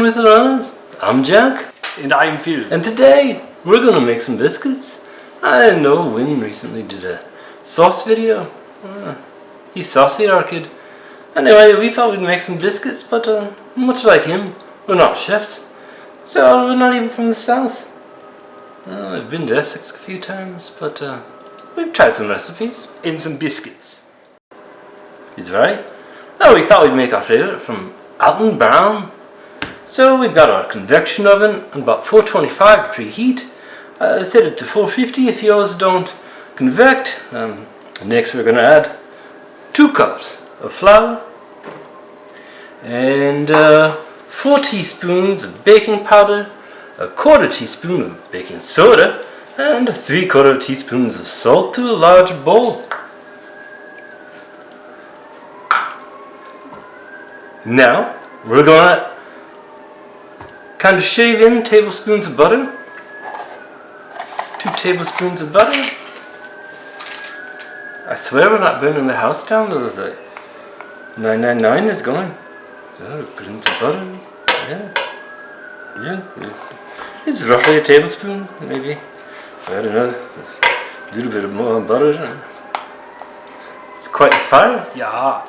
with the runners. I'm Jack. And I'm Phil. And today we're gonna make some biscuits. I know Win recently did a sauce video. He's saucy, our kid. Anyway, we thought we'd make some biscuits, but much like him, we're not chefs. So we're not even from the south. I've been to Essex a few times, but we've tried some recipes. And some biscuits. He's right. Oh, we thought we'd make our favourite from Alton Brown. So we've got our convection oven and about 425 to preheat. Set it to 450 if yours don't convect. Next we're going to add 2 cups of flour and 4 teaspoons of baking powder, a 1/4 teaspoon of baking soda, and 3/4 teaspoons of salt to a large bowl. Now we're gonna kind of shave in tablespoons of butter. 2 tablespoons of butter. I swear we're not burning the house down. The 999 is going. So put in some butter. Yeah. It's roughly a tablespoon, maybe. I don't know. A little bit more butter. It's quite a fire. Yeah.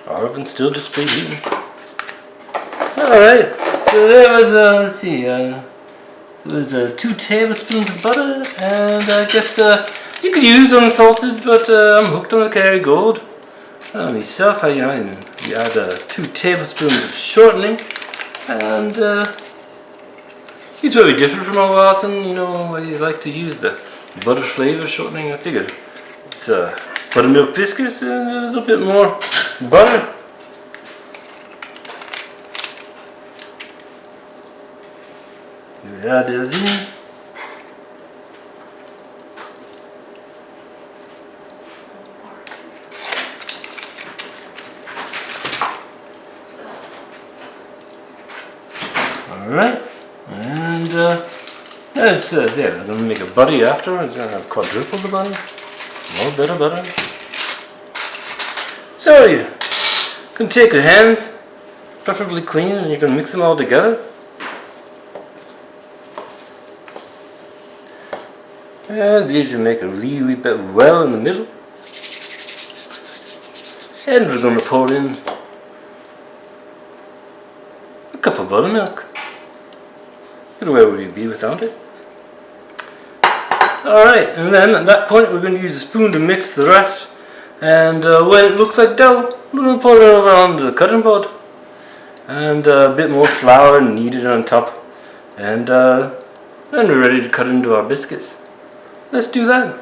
Our oven's still just preheating. Alright, so there was, let's see, there was 2 tablespoons of butter, and I guess you could use unsalted, but I'm hooked on the Kerrygold. Myself, you add 2 tablespoons of shortening, and it's very different from our Alton, I like to use the butter flavor shortening. I figured it's buttermilk biscuits and a little bit more butter. Add it in. Alright, and we're going to make a butter afterwards. Quadruple the butter. More better butter. So you can take your hands, preferably clean, and you can mix them all together. And these you make a wee bit well in the middle. And we're going to pour in a cup of buttermilk. Where would you be without it? Alright, and then at that point we're going to use a spoon to mix the rest. And when it looks like dough, we're going to pour it over onto the cutting board. And a bit more flour needed on top. And then we're ready to cut into our biscuits. Let's do that.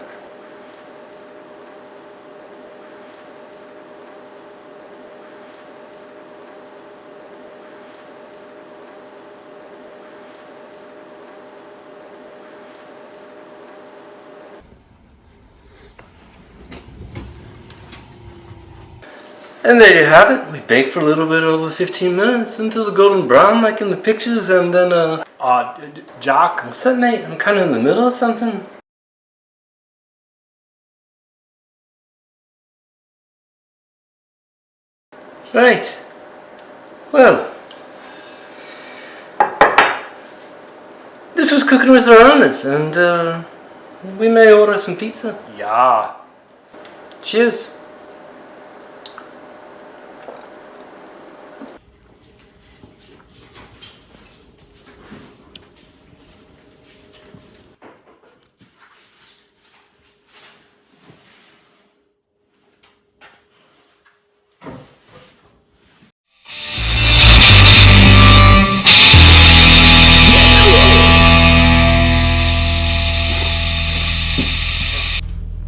And there you have it. We bake for a little bit over 15 minutes until they're golden brown like in the pictures, and then Jack. what's that, mate? I'm kind of in the middle of something. Right. Well, this was Cooking with the Runners, and we may order some pizza. Yeah. Cheers.